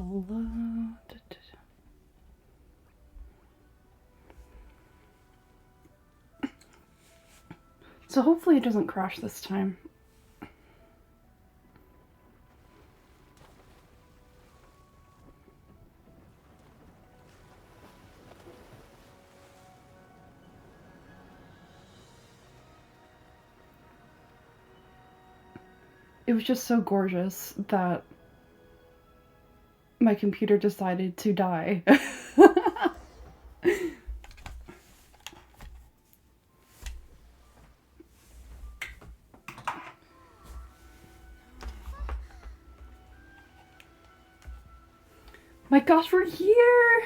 Hello. So hopefully it doesn't crash this time. It was just so gorgeous that my computer decided to die. My gosh, we're here!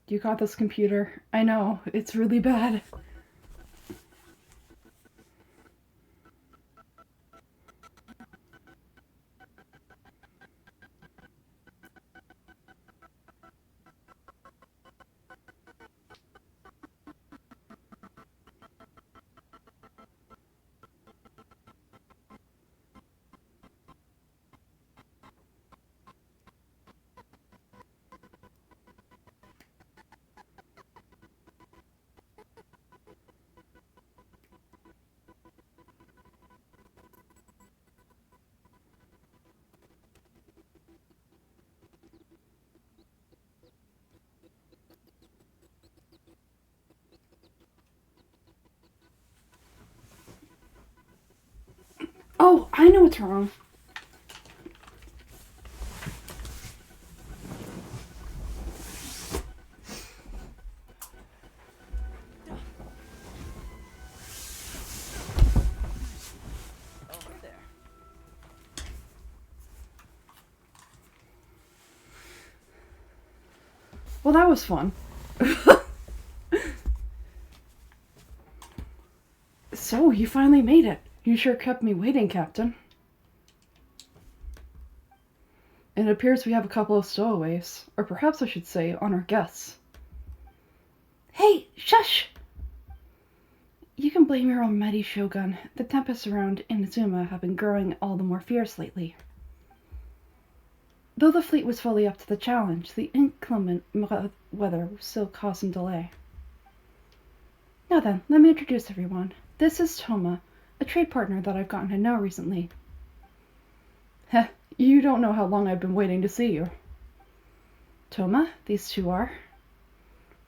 You got this, computer. I know, it's really bad. Oh, I know what's wrong. Well, that was fun. So, you finally made it. You sure kept me waiting, Captain. It appears we have a couple of stowaways, or perhaps I should say, honored guests. Hey, shush! You can blame your almighty shogun. The tempests around Inazuma have been growing all the more fierce lately. Though the fleet was fully up to the challenge, the inclement weather still caused some delay. Now then, let me introduce everyone. This is Toma, a trade partner that I've gotten to know recently. Heh, you don't know how long I've been waiting to see you. Toma, these two are.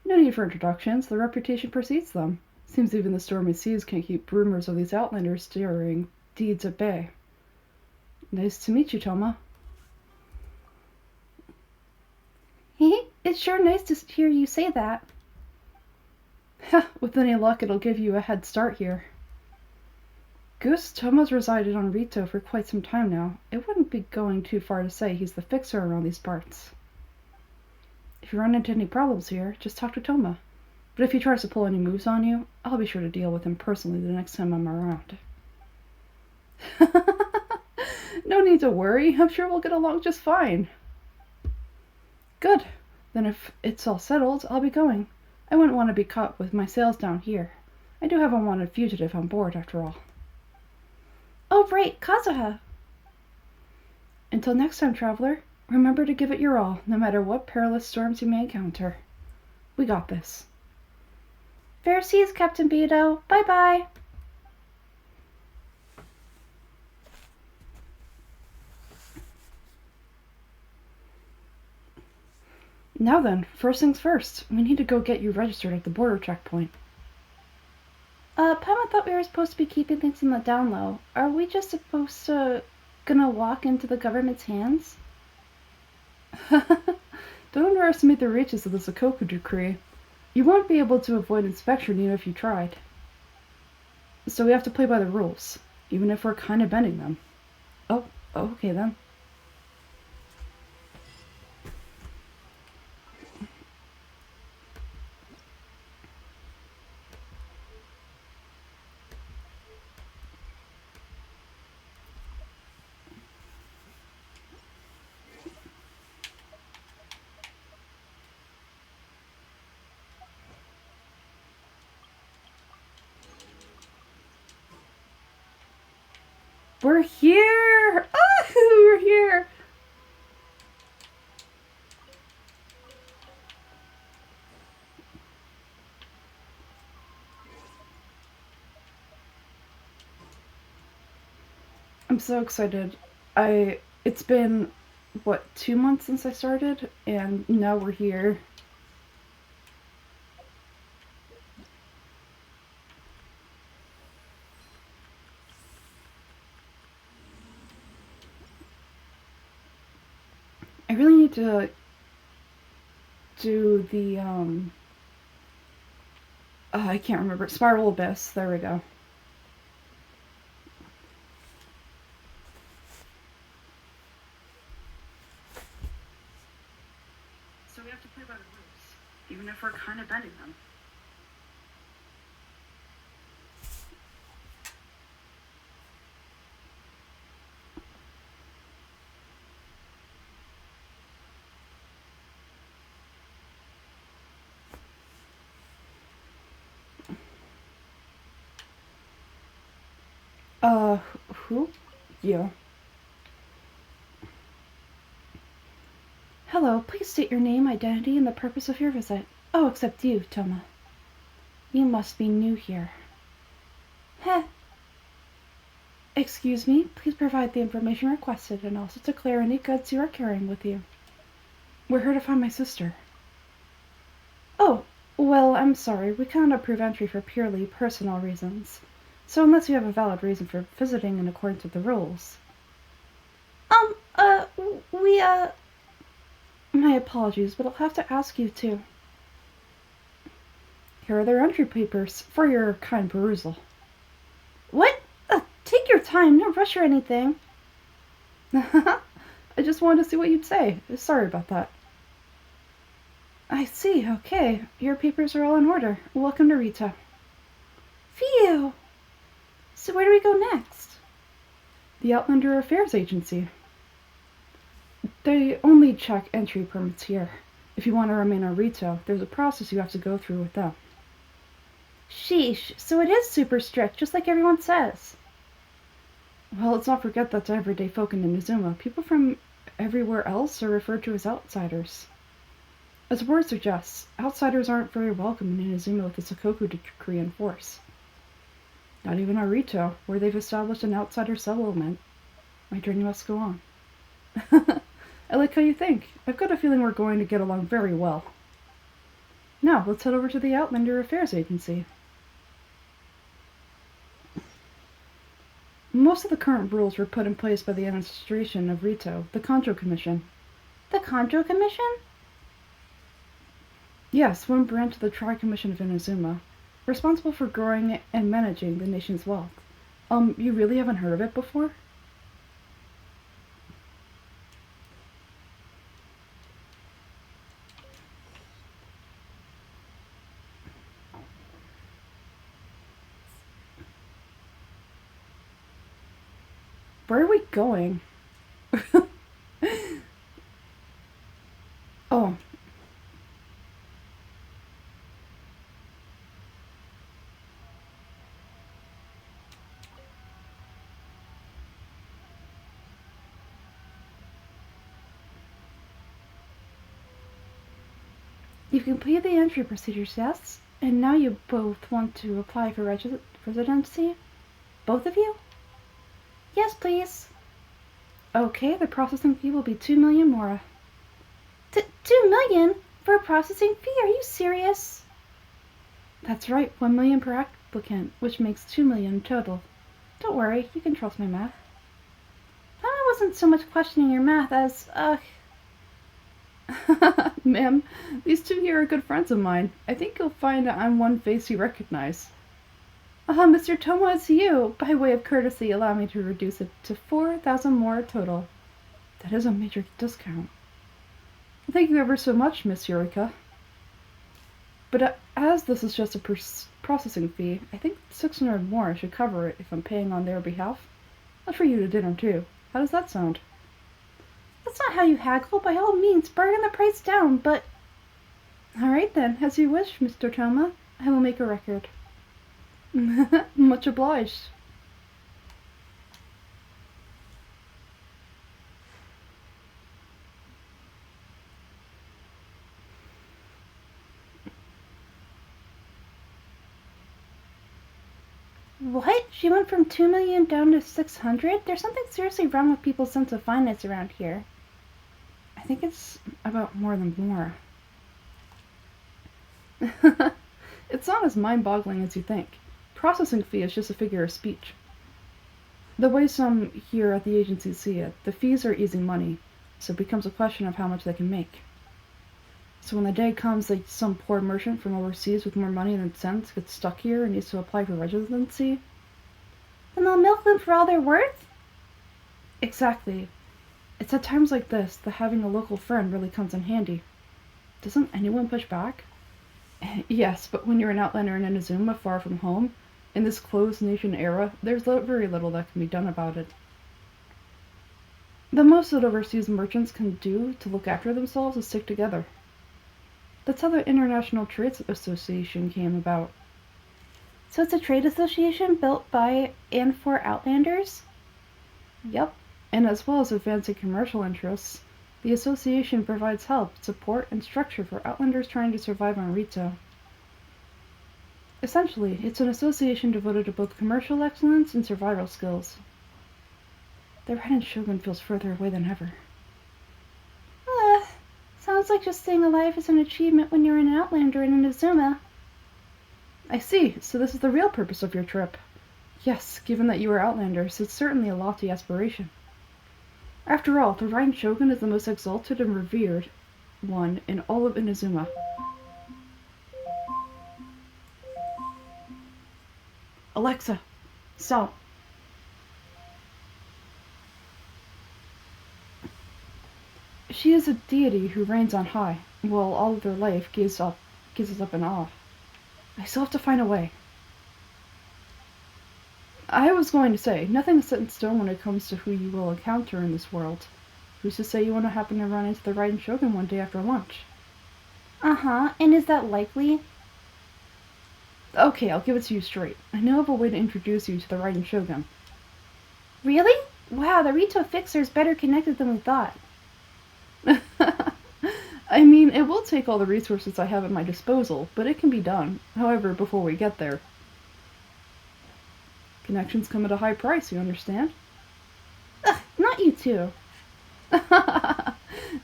No need for introductions, the reputation precedes them. Seems even the stormy seas can't keep rumors of these outlanders stirring deeds at bay. Nice to meet you, Toma. It's sure nice to hear you say that. With any luck, it'll give you a head start here. Goose, Toma's resided on Rito for quite some time now. It wouldn't be going too far to say he's the fixer around these parts. If you run into any problems here, just talk to Toma. But if he tries to pull any moves on you, I'll be sure to deal with him personally the next time I'm around. No need to worry. I'm sure we'll get along just fine. Good. Then if it's all settled, I'll be going. I wouldn't want to be caught with my sails down here. I do have a wanted fugitive on board, after all. Oh, right, Kazuha! Until next time, traveler, remember to give it your all, no matter what perilous storms you may encounter. We got this. Fair seas, Captain Beto. Bye-bye! Now then, first things first. We need to go get you registered at the border checkpoint. Pema thought we were supposed to be keeping things in the down low. Are we just supposed to... gonna walk into the government's hands? Don't underestimate the reaches of the Sakoku decree. You won't be able to avoid inspection even if you tried. So we have to play by the rules, even if we're kind of bending them. Oh, okay then. We're here! Ah, we're here! I'm so excited. It's been, what, 2 months since I started? And now we're here. I really need to do the, I can't remember. Spiral Abyss. There we go. So we have to play by the rules, even if we're kind of bending them. Who? You. Hello, please state your name, identity, and the purpose of your visit. Oh, except you, Toma. You must be new here. Heh. Excuse me, please provide the information requested and also declare any goods you are carrying with you. We're here to find my sister. Oh, well, I'm sorry. We cannot approve entry for purely personal reasons. So unless you have a valid reason for visiting in accordance with the rules. We, My apologies, but I'll have to ask you to. Here are their entry papers for your kind perusal. What? Take your time, no rush or anything. I just wanted to see what you'd say. Sorry about that. I see, okay. Your papers are all in order. Welcome to Rito. Phew! So where do we go next? The Outlander Affairs Agency. They only check entry permits here. If you want to remain on Rito, there's a process you have to go through with them. Sheesh, so it is super strict, just like everyone says. Well, let's not forget that to everyday folk in Inazuma, people from everywhere else are referred to as outsiders. As the word suggests, outsiders aren't very welcome in Inazuma with the Sakoku decree in force. Not even on Rito, where they've established an outsider settlement. My journey must go on. I like how you think. I've got a feeling we're going to get along very well. Now, let's head over to the Outlander Affairs Agency. Most of the current rules were put in place by the administration of Rito, the Kanjo Commission. The Kanjo Commission? Yes, one branch of the Tri-Commission of Inazuma, responsible for growing and managing the nation's wealth. You really haven't heard of it before? Where are we going? Oh. You've completed the entry procedures, yes? And now you both want to apply for residency? Both of you? Yes, please. Okay, the processing fee will be 2 million mora. 2 million? For a processing fee? Are you serious? That's right, 1 million per applicant, which makes 2 million total. Don't worry, you can trust my math. I wasn't so much questioning your math as, Ma'am, these two here are good friends of mine. I think you'll find I'm one face you recognize. Mr. Toma, it's you. By way of courtesy, allow me to reduce it to 4,000 more total. That is a major discount. Thank you ever so much, Miss Eureka. But as this is just a processing fee, I think 600 more should cover it if I'm paying on their behalf. I'll treat you to dinner, too. How does that sound? That's not how you haggle. By all means, bargain the price down, but... All right, then. As you wish, Mr. Toma. I will make a record. Much obliged. What? She went from 2 million down to 600? There's something seriously wrong with people's sense of finance around here. I think it's about more than more. It's not as mind-boggling as you think. Processing fee is just a figure of speech. The way some here at the agency see it, the fees are easy money, so it becomes a question of how much they can make. So when the day comes that some poor merchant from overseas with more money than sense gets stuck here and needs to apply for residency, then they'll milk them for all they're worth? Exactly. It's at times like this that having a local friend really comes in handy. Doesn't anyone push back? Yes, but when you're an outlander in Inazuma far from home, in this closed nation era, there's very little that can be done about it. The most that overseas merchants can do to look after themselves is stick together. That's how the International Trade Association came about. So it's a trade association built by and for outlanders? Yep, and as well as advancing commercial interests, the association provides help, support, and structure for outlanders trying to survive on Rito. Essentially, it's an association devoted to both commercial excellence and survival skills. The Ren Shogun feels further away than ever. Sounds like just staying alive is an achievement when you're an outlander in Inazuma. I see, so this is the real purpose of your trip. Yes, given that you are outlanders, it's certainly a lofty aspiration. After all, the Rhine Shogun is the most exalted and revered one in all of Inazuma. Alexa, stop. She is a deity who reigns on high, while all of their life gazes us up in awe. I still have to find a way. I was going to say, nothing is set in stone when it comes to who you will encounter in this world. Who's to say you won't happen to run into the Raiden Shogun one day after lunch? Uh-huh, and is that likely? Okay, I'll give it to you straight. I know of a way to introduce you to the Raiden Shogun. Really? Wow, the Rito Fixer's better connected than we thought. I mean, it will take all the resources I have at my disposal, but it can be done. However, before we get there. Connections come at a high price, you understand? Ugh, not you two.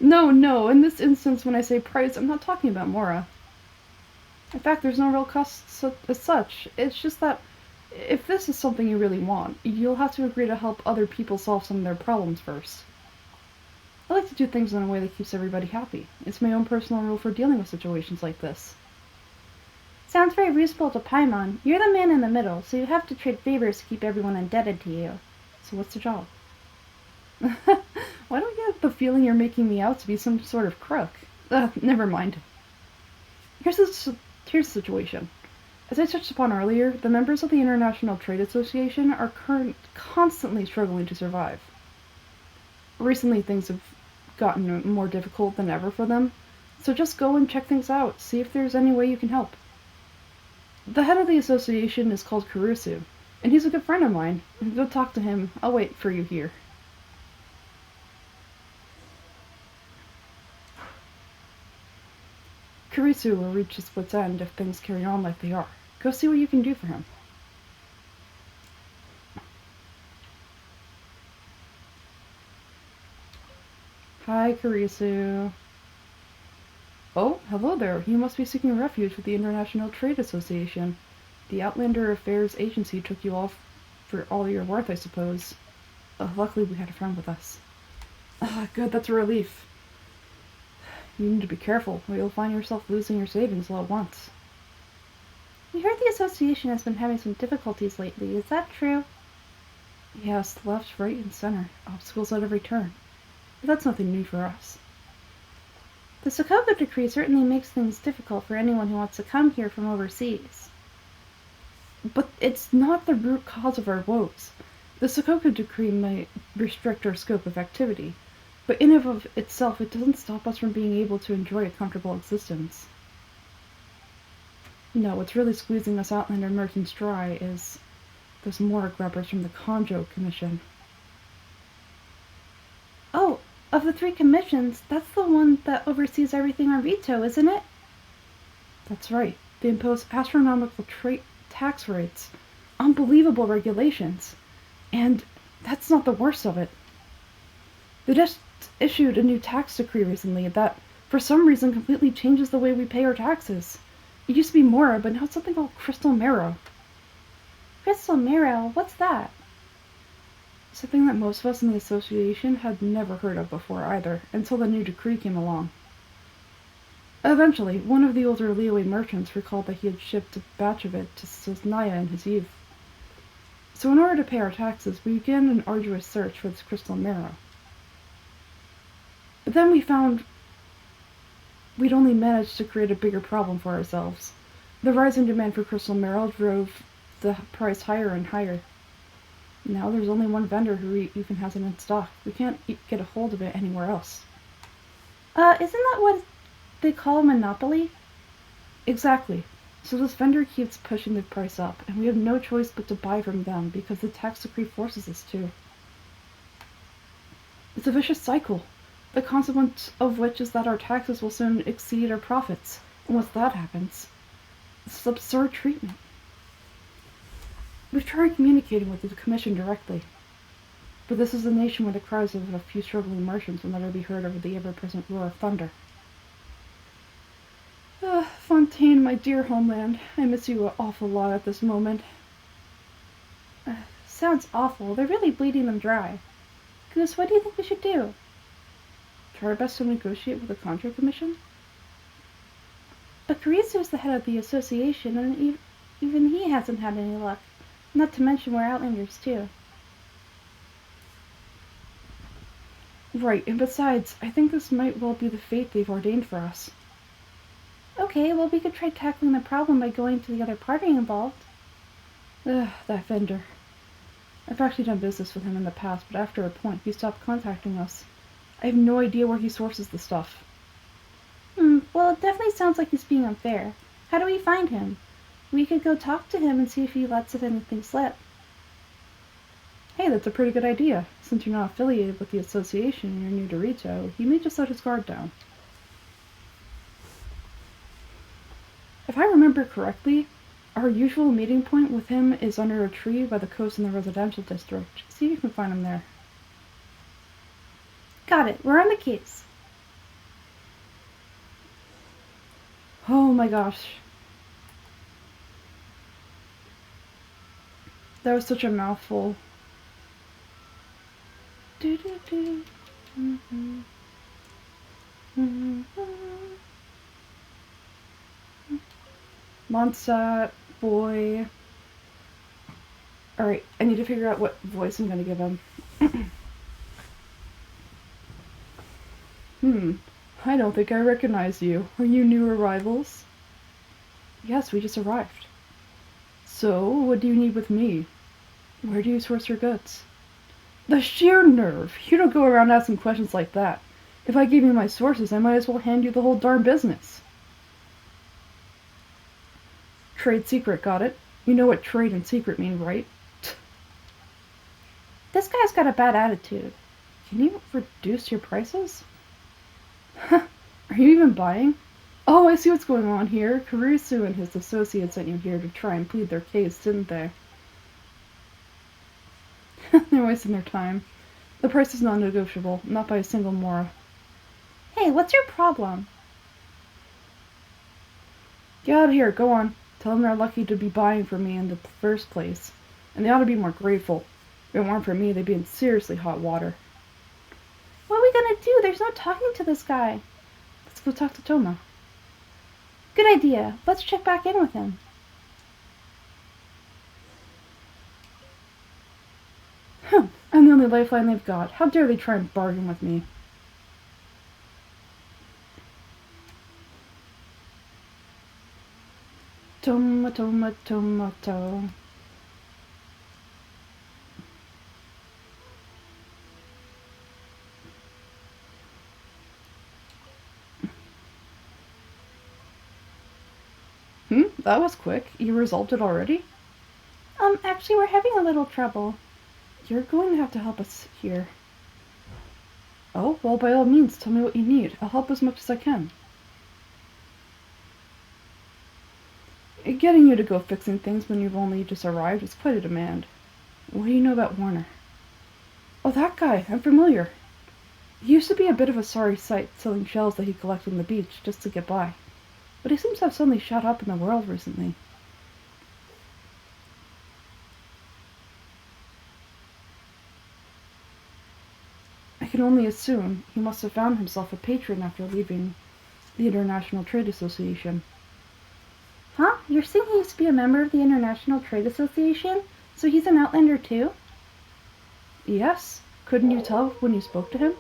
No, in this instance when I say price, I'm not talking about Mora. In fact, there's no real cost as such. It's just that if this is something you really want, you'll have to agree to help other people solve some of their problems first. I like to do things in a way that keeps everybody happy. It's my own personal rule for dealing with situations like this. Sounds very reasonable to Paimon. You're the man in the middle, so you have to trade favors to keep everyone indebted to you. So what's the job? Why do I get the feeling you're making me out to be some sort of crook? Never mind. Here's the situation. As I touched upon earlier, the members of the International Trade Association are constantly struggling to survive. Recently, things have gotten more difficult than ever for them, so just go and check things out, see if there's any way you can help. The head of the association is called Kurusu, and he's a good friend of mine. Go talk to him. I'll wait for you here. Kurisu will reach his wit's end if things carry on like they are. Go see what you can do for him. Hi, Kurisu. Oh, hello there. You must be seeking refuge with the International Trade Association. The Outlander Affairs Agency took you off for all you're worth, I suppose. Luckily, we had a friend with us. Good, that's a relief. You need to be careful, or you'll find yourself losing your savings all at once. We heard the association has been having some difficulties lately. Is that true? Yes, left, right, and center. Obstacles at every turn. But that's nothing new for us. The Sokoku Decree certainly makes things difficult for anyone who wants to come here from overseas. But it's not the root cause of our woes. The Sokoku Decree may restrict our scope of activity, but in and of itself it doesn't stop us from being able to enjoy a comfortable existence. No, what's really squeezing us Outlander merchants dry is those Mora grabbers from the Konjo Commission. Oh, of the 3 commissions, that's the one that oversees everything on Rito, isn't it? That's right. They impose astronomical tax rates unbelievable regulations. And that's not the worst of it. They just issued a new tax decree recently that, for some reason, completely changes the way we pay our taxes. It used to be Mora, but now it's something called Crystal Marrow. Crystal Marrow? What's that? Something that most of us in the association had never heard of before either, until the new decree came along. Eventually, one of the older Leeway merchants recalled that he had shipped a batch of it to Sosnaya in his youth. So in order to pay our taxes, we began an arduous search for this crystal marrow. But then we found we'd only managed to create a bigger problem for ourselves. The rising demand for crystal marrow drove the price higher and higher. Now there's only one vendor who even has it in stock. We can't get a hold of it anywhere else. Isn't that what they call a monopoly? Exactly. So this vendor keeps pushing the price up, and we have no choice but to buy from them because the tax decree forces us to. It's a vicious cycle, the consequence of which is that our taxes will soon exceed our profits. And once that happens, this is absurd treatment. We've tried communicating with the Commission directly, but this is a nation where the cries of a few struggling merchants will never be heard over the ever-present roar of thunder. Fontaine, my dear homeland, I miss you an awful lot at this moment. Sounds awful. They're really bleeding them dry. Goose, what do you think we should do? Try our best to negotiate with the Contra Commission? But Karisu is the head of the association, and even he hasn't had any luck. Not to mention we're Outlanders, too. Right, and besides, I think this might well be the fate they've ordained for us. Okay, well we could try tackling the problem by going to the other party involved. That vendor. I've actually done business with him in the past, but after a point, he stopped contacting us. I have no idea where he sources the stuff. Well, it definitely sounds like he's being unfair. How do we find him? We could go talk to him and see if he lets anything slip. Hey, that's a pretty good idea. Since you're not affiliated with the association and you're new to Rito, he may just let his guard down. If I remember correctly, our usual meeting point with him is under a tree by the coast in the residential district. See if you can find him there. Got it. We're on the case. Oh my gosh. That was such a mouthful. Mondstadt, boy. Alright, I need to figure out what voice I'm gonna give him. I don't think I recognize you. Are you new arrivals? Yes, we just arrived. So, what do you need with me? Where do you source your goods? The sheer nerve! You don't go around asking questions like that. If I gave you my sources, I might as well hand you the whole darn business. Trade secret, got it? You know what trade and secret mean, right? This guy's got a bad attitude. Can you reduce your prices? Are you even buying? Oh, I see what's going on here. Kurisu and his associates sent you here to try and plead their case, didn't they? They're wasting their time. The price is non-negotiable, not by a single mora. Hey, what's your problem? Get out of here, go on. Tell them they're lucky to be buying from me in the first place. And they ought to be more grateful. If it weren't for me, they'd be in seriously hot water. What are we gonna do? There's no talking to this guy. Let's go talk to Toma. Good idea. Let's check back in with him. I'm the only lifeline they've got. How dare they try and bargain with me? Toma, toma, tomato. That was quick. You resolved it already? Actually, we're having a little trouble. You're going to have to help us here. Oh, well, by all means, tell me what you need. I'll help as much as I can. Give Getting you to go fixing things when you've only just arrived is quite a demand. What do you know about Warner? Oh, that guy. I'm familiar. He used to be a bit of a sorry sight, selling shells that he collected on the beach just to get by. But he seems to have suddenly shot up in the world recently. I can only assume he must have found himself a patron after leaving the International Trade Association. Huh? You're saying he used to be a member of the International Trade Association? So he's an Outlander too? Yes. Couldn't you tell when you spoke to him?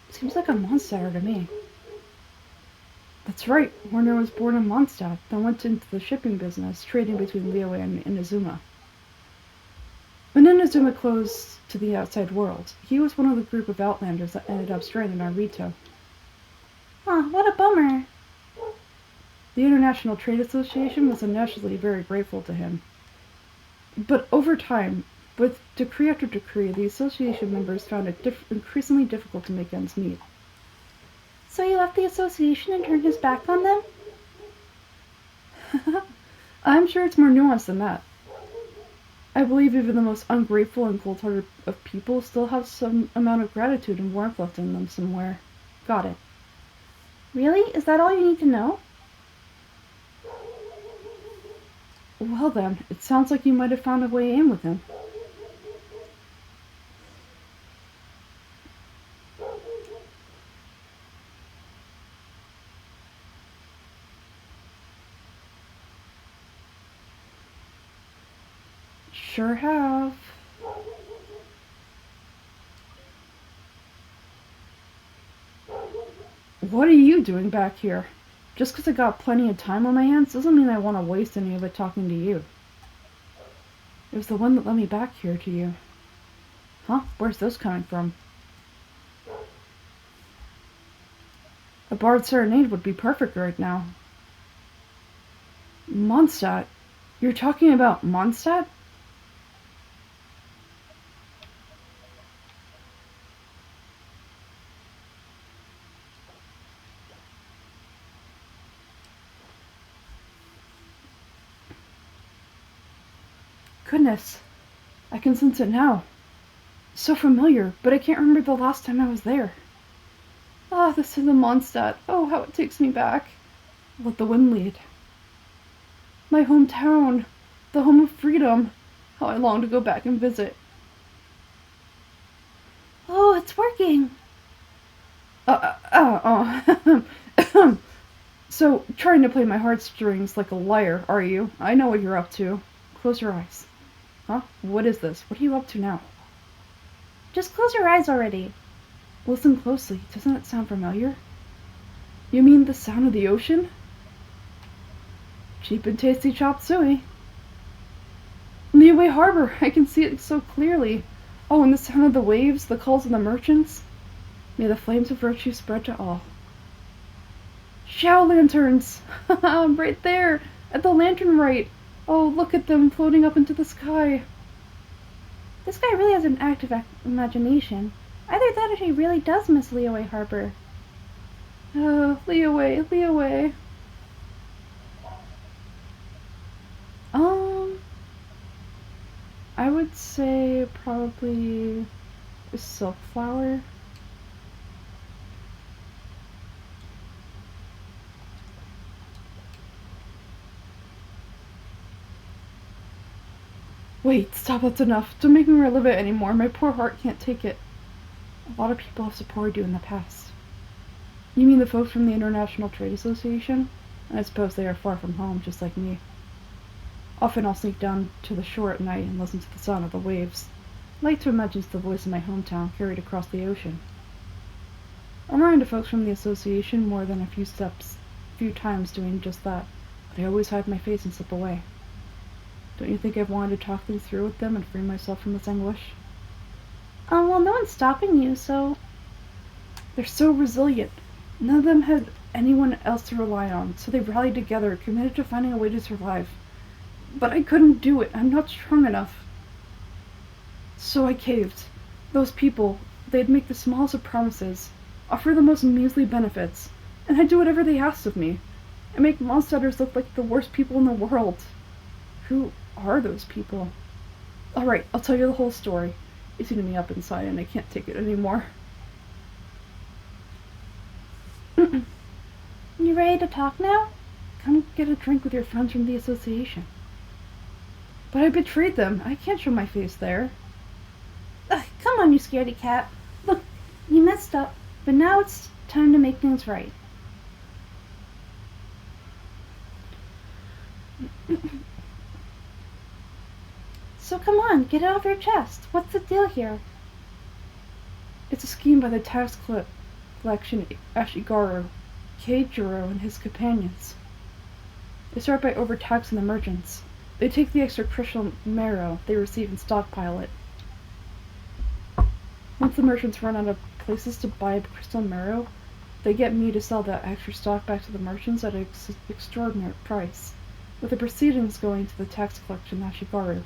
Seems like a Mondstadter to me. That's right. Warner was born in Mondstadt, then went into the shipping business, trading between Liyue and Inazuma. When Inazuma closed to the outside world, he was one of the group of Outlanders that ended up stranded on Rito. Huh, what a bummer. The International Trade Association was initially very grateful to him. But over time, with decree after decree, the association members found it increasingly difficult to make ends meet. So he left the association and turned his back on them? I'm sure it's more nuanced than that. I believe even the most ungrateful and cold-hearted of people still have some amount of gratitude and warmth left in them somewhere. Got it. Really? Is that all you need to know? Well then, it sounds like you might have found a way in with him. Sure have. What are you doing back here? Just because I got plenty of time on my hands doesn't mean I want to waste any of it talking to you. It was the one that led me back here to you. Huh? Where's this coming from? A bard serenade would be perfect right now. Mondstadt? You're talking about Mondstadt? Goodness, I can sense it now. So familiar, but I can't remember the last time I was there. Ah, this is the Mondstadt. Oh, how it takes me back. Let the wind lead. My hometown, the home of freedom. How I long to go back and visit. Oh, it's working. So, trying to play my heartstrings like a liar, are you? I know what you're up to. Close your eyes. Huh? What is this? What are you up to now? Just close your eyes already. Listen closely. Doesn't it sound familiar? You mean the sound of the ocean? Cheap and tasty chop suey. Liyue Harbor. I can see it so clearly. Oh, and the sound of the waves, the calls of the merchants. May the flames of virtue spread to all. Xiao lanterns! Right there! At the lantern right! Oh, look at them floating up into the sky. This guy really has an active imagination. Either that or he really does miss Liyue Harbor. Oh, Liyue, Liyue. I would say probably a silk flower. Wait, stop, that's enough. Don't make me relive it anymore. My poor heart can't take it. A lot of people have supported you in the past. You mean the folks from the International Trade Association? I suppose they are far from home, just like me. Often I'll sneak down to the shore at night and listen to the sound of the waves. I like to imagine it's the voice of my hometown carried across the ocean. I'm around to folks from the association more than a few times doing just that, but I always hide my face and slip away. Don't you think I've wanted to talk things through with them and free myself from this anguish? Well, no one's stopping you, so... They're so resilient. None of them had anyone else to rely on, so they rallied together, committed to finding a way to survive. But I couldn't do it. I'm not strong enough. So I caved. Those people, they'd make the smallest of promises, offer the most measly benefits, and I'd do whatever they asked of me. and make monsters look like the worst people in the world. Who are those people? Alright, I'll tell you the whole story. It's eating me up inside and I can't take it anymore. You ready to talk now? Come get a drink with your friends from the association. But I betrayed them. I can't show my face there. Ugh, come on, you scaredy cat. Look, you messed up, but now it's time to make things right. So come on, get it off your chest. What's the deal here? It's a scheme by the tax collection Ashigaru, Keijiro, and his companions. They start by overtaxing the merchants. They take the extra crystal marrow they receive and stockpile it. Once the merchants run out of places to buy crystal marrow, they get me to sell that extra stock back to the merchants at an extraordinary price, with the proceedings going to the tax collection Ashigaru.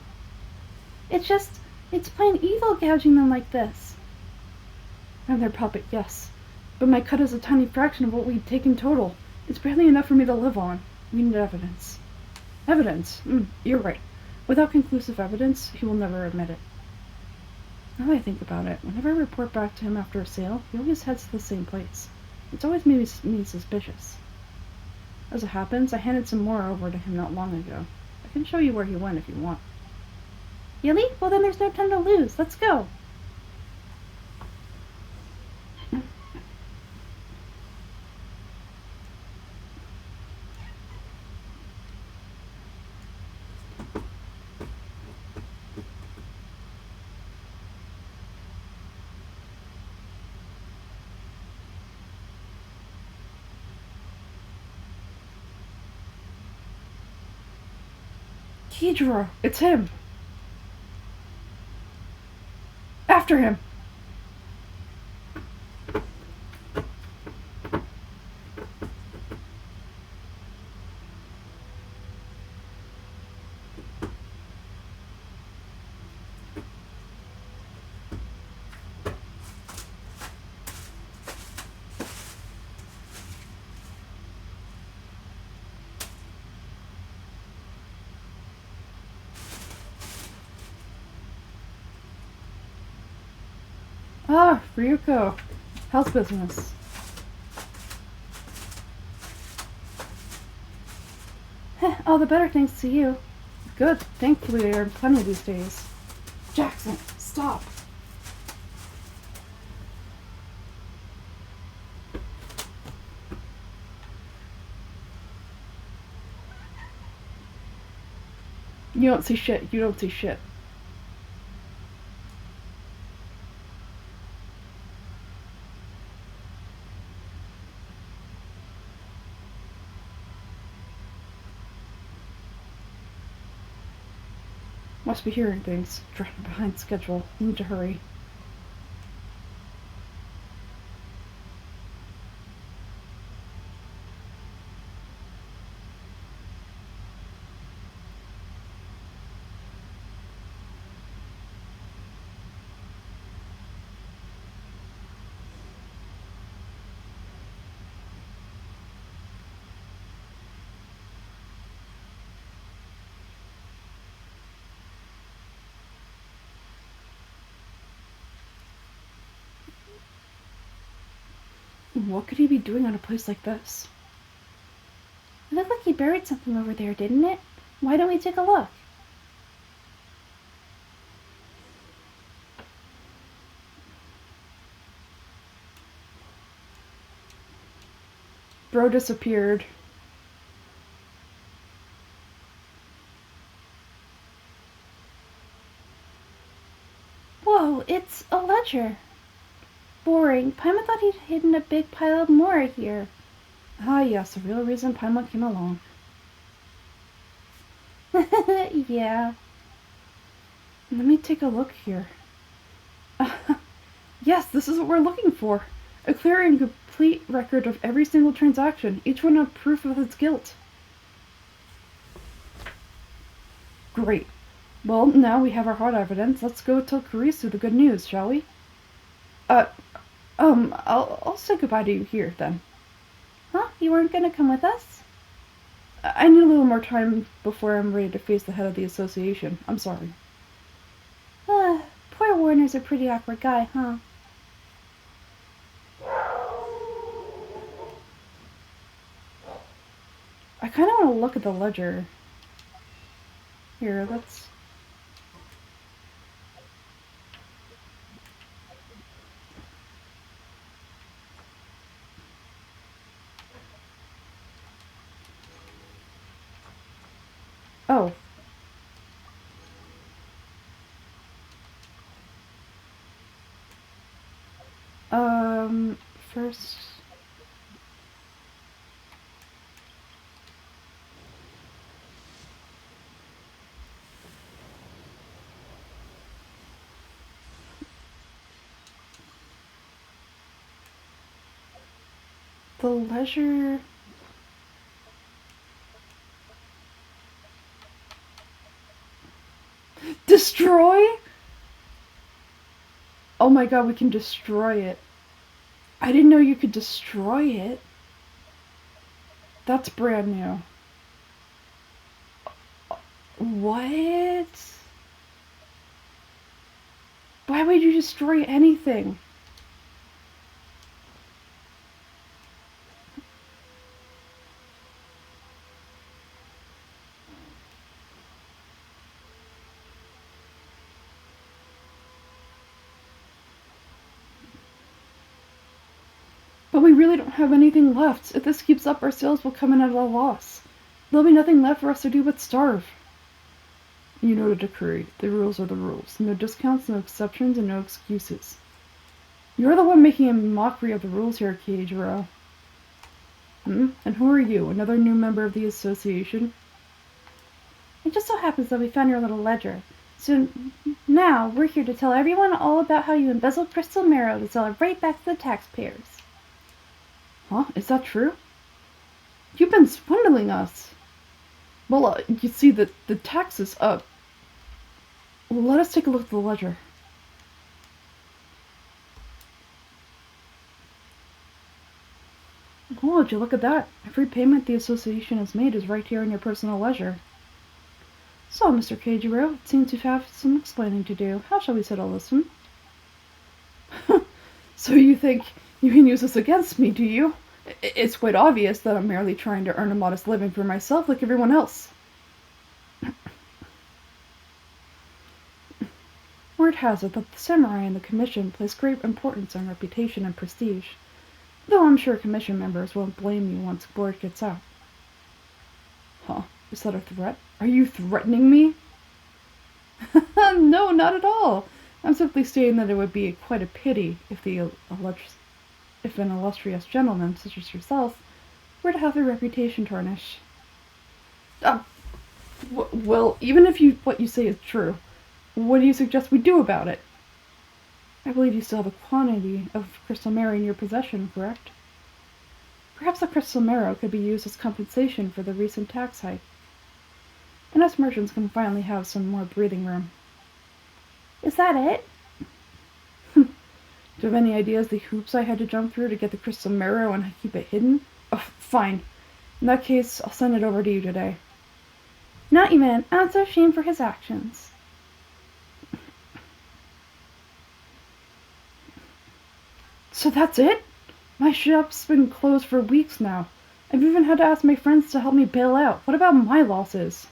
It's plain evil gouging them like this. I'm their puppet, yes. But my cut is a tiny fraction of what we'd take in total. It's barely enough for me to live on. We need evidence. Evidence? You're right. Without conclusive evidence, he will never admit it. Now that I think about it, whenever I report back to him after a sale, he always heads to the same place. It's always made me suspicious. As it happens, I handed some more over to him not long ago. I can show you where he went if you want. Really? Well, then there's no time to lose. Let's go. Keijiro, it's him! After him! Ah, Ryuko. How's business? All the better thanks to you. Good. Thankfully, I earn plenty these days. Jackson, stop! You don't see shit. You don't see shit. Must be hearing things. Driving behind schedule. Need to hurry. What could he be doing on a place like this? It looked like he buried something over there, didn't it? Why don't we take a look? Bro disappeared. Whoa, it's a ledger. Boring. Paimon thought he'd hidden a big pile of Mora here. Ah, yes, the real reason Paimon came along. Yeah. Let me take a look here. Yes, this is what we're looking for. A clear and complete record of every single transaction, each one a proof of its guilt. Great. Well, now we have our hard evidence. Let's go tell Kurisu the good news, shall we? I'll say goodbye to you here, then. Huh? You weren't gonna come with us? I need a little more time before I'm ready to face the head of the association. I'm sorry. Poor Warner's a pretty awkward guy, huh? I kind of want to look at the ledger. Here, let's... Oh. First... The ledger... Destroy? Oh my god, we can destroy it. I didn't know you could destroy it. That's brand new. What? Why would you destroy anything? But we really don't have anything left. If this keeps up, our sales will come in at a loss. There'll be nothing left for us to do but starve. You know the decree. The rules are the rules. No discounts, no exceptions, and no excuses. You're the one making a mockery of the rules here, Keijiro. And who are you? Another new member of the association? It just so happens that we found your little ledger. So now we're here to tell everyone all about how you embezzled crystal marrow to sell it right back to the taxpayers. Huh? Is that true? You've been swindling us. Well, you see, the tax is up. Let us take a look at the ledger. Oh, would you look at that? Every payment the association has made is right here in your personal ledger. So, Mr. Keijiro, it seems you have some explaining to do. How shall we settle this one? So you think you can use this against me, do you? It's quite obvious that I'm merely trying to earn a modest living for myself like everyone else. Word has it that the samurai and the commission place great importance on reputation and prestige, though I'm sure commission members won't blame you once word gets out. Huh? Is that a threat? Are you threatening me? No, not at all. I'm simply stating that it would be quite a pity if an illustrious gentleman such as yourself were to have their reputation tarnished. Well, even if what you say is true, what do you suggest we do about it? I believe you still have a quantity of crystal marrow in your possession, correct? Perhaps the crystal marrow could be used as compensation for the recent tax hike. And us merchants can finally have some more breathing room. Is that it? Do you have any ideas the hoops I had to jump through to get the crystal marrow and keep it hidden? Oh, fine. In that case, I'll send it over to you today. Not even an ounce of shame for his actions. So that's it? My shop's been closed for weeks now. I've even had to ask my friends to help me bail out. What about my losses?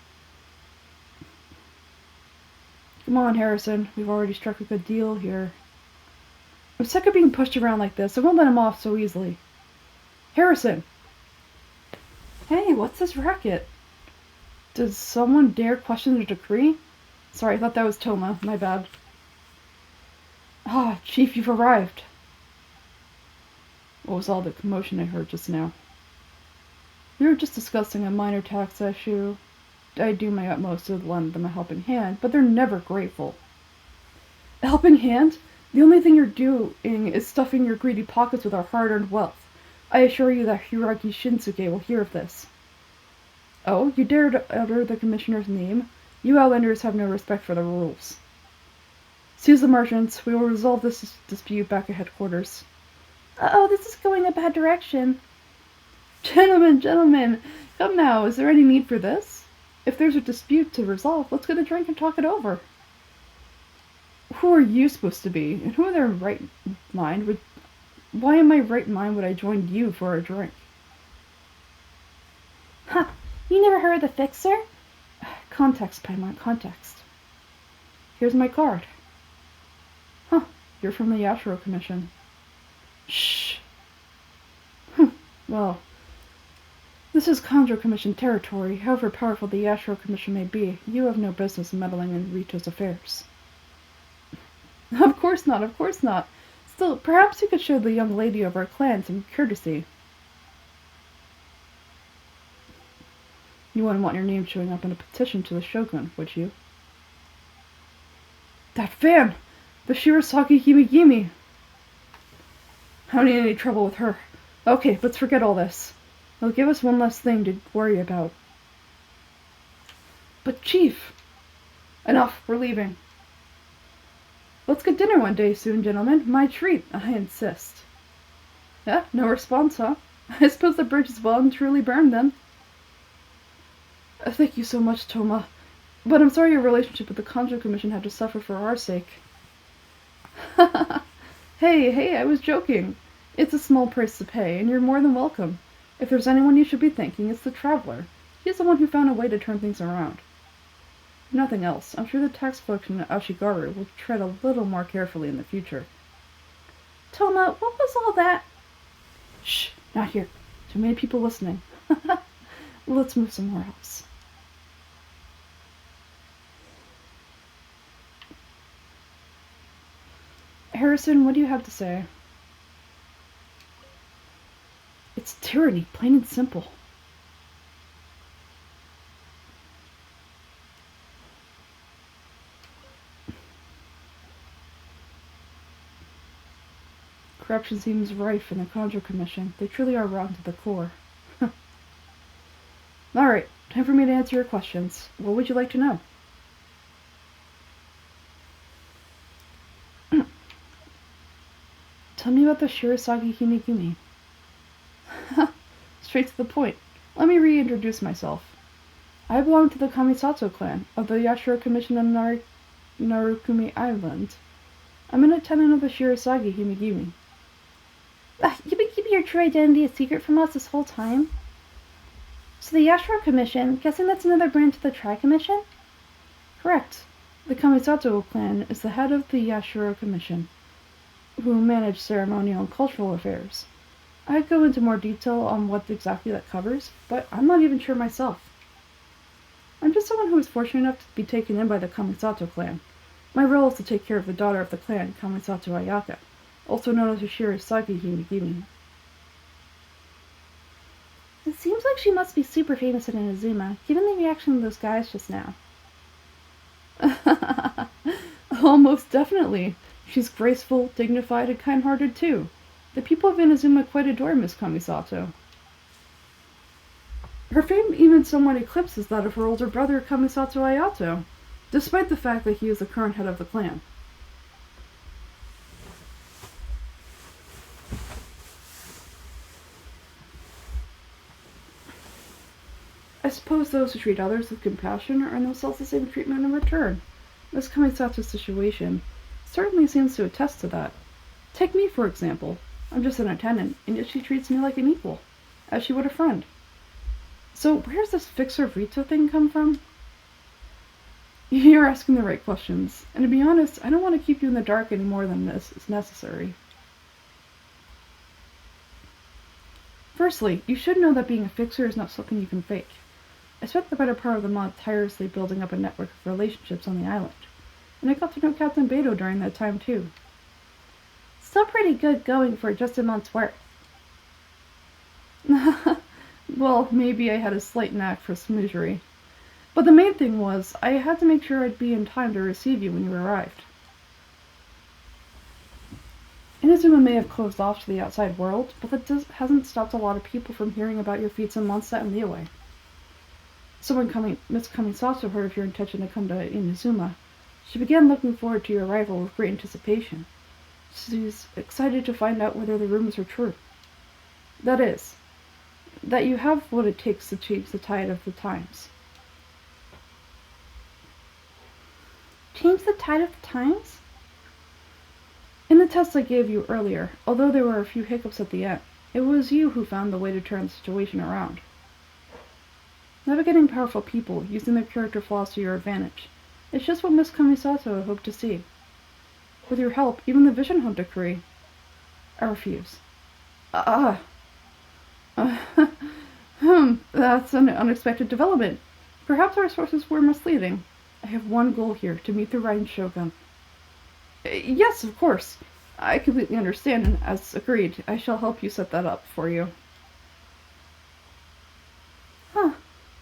Come on, Harrison. We've already struck a good deal here. I'm sick of being pushed around like this. I won't let him off so easily. Harrison! Hey, what's this racket? Does someone dare question the decree? Sorry, I thought that was Toma. My bad. Ah, Chief, you've arrived. What was all the commotion I heard just now? We were just discussing a minor tax issue. I do my utmost to lend them a helping hand, but they're never grateful. A helping hand? The only thing you're doing is stuffing your greedy pockets with our hard-earned wealth. I assure you that Hiragi Shinsuke will hear of this. Oh, you dare to utter the commissioner's name? You outlanders have no respect for the rules. Seize the merchants. We will resolve this dispute back at headquarters. Uh-oh, this is going a bad direction. Gentlemen, Come now, is there any need for this? If there's a dispute to resolve, let's get a drink and talk it over. Who are you supposed to be? And who in their right mind would... Why in my right mind would I join you for a drink? Huh, you never heard of the Fixer? Context, Paimon, context. Here's my card. Huh, you're from the Yashiro Commission. Shh. Well, this is Kanjo Commission territory. However powerful the Yashiro Commission may be, you have no business meddling in Rito's affairs. Of course not, of course not. Still, perhaps you could show the young lady of our clan some courtesy. You wouldn't want your name showing up in a petition to the Shogun, would you? That fan! The Shirasagi Himegimi! I don't need any trouble with her. Okay, let's forget all this. It'll give us one less thing to worry about. But Chief! Enough, we're leaving. Let's get dinner one day soon, gentlemen. My treat, I insist. Yeah, no response, huh? I suppose the bridge is well and truly burned then. Thank you so much, Toma. But I'm sorry your relationship with the Kanjo Commission had to suffer for our sake. Hey, I was joking. It's a small price to pay, and you're more than welcome. If there's anyone you should be thanking, it's the Traveler. He's the one who found a way to turn things around. If nothing else, I'm sure the tax collection at Ashigaru will tread a little more carefully in the future. Toma, what was all that? Shh, not here. Too many people listening. Let's move somewhere else. Harrison, what do you have to say? It's tyranny, plain and simple. Corruption seems rife in the Kanjo Commission. They truly are rotten to the core. Alright, time for me to answer your questions. What would you like to know? Tell me about the Shirasagi Himegimi. Straight to the point. Let me reintroduce myself. I belong to the Kamisato clan of the Yashiro Commission on Narukumi Island. I'm an attendant of the Shirasagi Himegimi. You've been keeping your true identity a secret from us this whole time? So the Yashiro Commission, guessing that's another branch of the Tri-Commission? Correct. The Kamisato clan is the head of the Yashiro Commission, who manage ceremonial and cultural affairs. I'd go into more detail on what exactly that covers, but I'm not even sure myself. I'm just someone who was fortunate enough to be taken in by the Kamisato clan. My role is to take care of the daughter of the clan, Kamisato Ayaka, also known as the Shirasagi Himegimi. It seems like she must be super famous in Inazuma, given the reaction of those guys just now. Almost definitely. She's graceful, dignified, and kind-hearted too. The people of Inazuma quite adore Miss Kamisato. Her fame even somewhat eclipses that of her older brother Kamisato Ayato, despite the fact that he is the current head of the clan. I suppose those who treat others with compassion earn themselves the same treatment in return. Miss Kamisato's situation certainly seems to attest to that. Take me, for example. I'm just an attendant, and yet she treats me like an equal, as she would a friend. So where's this Fixer of Rito thing come from? You're asking the right questions, and to be honest, I don't want to keep you in the dark any more than this is necessary. Firstly, you should know that being a Fixer is not something you can fake. I spent the better part of the month tirelessly building up a network of relationships on the island, and I got to know Captain Beto during that time too. Still pretty good going for just a month's work. Well, maybe I had a slight knack for smoochery. But the main thing was, I had to make sure I'd be in time to receive you when you arrived. Inazuma may have closed off to the outside world, but that hasn't stopped a lot of people from hearing about your feats in Mondstadt and Liyue. So when Miss Kamisato heard of your intention to come to Inazuma, she began looking forward to your arrival with great anticipation. She's excited to find out whether the rumors are true. That is, that you have what it takes to change the tide of the times. Change the tide of the times? In the test I gave you earlier, although there were a few hiccups at the end, it was you who found the way to turn the situation around. Navigating powerful people, using their character flaws to your advantage. It's just what Miss Kamisato hoped to see. With your help, even the Vision Hunt decree. I refuse. That's an unexpected development. Perhaps our sources were misleading. I have one goal here, to meet the Rain Shogun. Yes, of course. I completely understand, and as agreed, I shall help you set that up for you.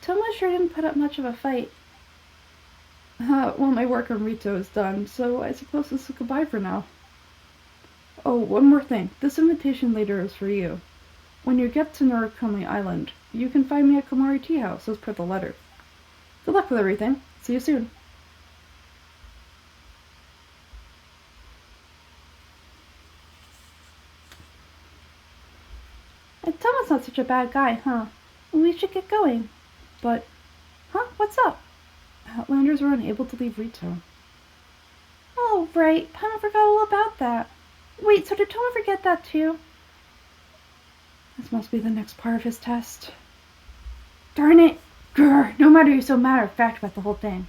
Toma sure didn't put up much of a fight. Well, my work on Rito is done, so I suppose this is goodbye for now. Oh, one more thing. This invitation later is for you. When you get to Narukami Island, you can find me at Komari Tea House, as per the letter. Good luck with everything. See you soon. Toma's not such a bad guy, huh? We should get going. But, what's up? Outlanders were unable to leave Rito. Oh, right. Paimon forgot all about that. Wait, so did Toma forget that too? This must be the next part of his test. Darn it! Grr, no matter you're so matter of fact about the whole thing.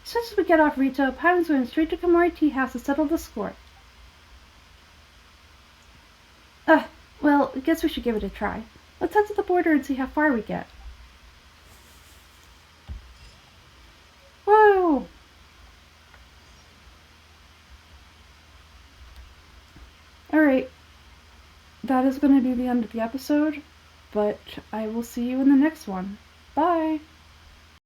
As soon as we get off Rito, Paimon's going straight to Komari Tea House to settle the score. Well, I guess we should give it a try. Let's head to the border and see how far we get. Whoa! Alright, that is going to be the end of the episode, but I will see you in the next one. Bye!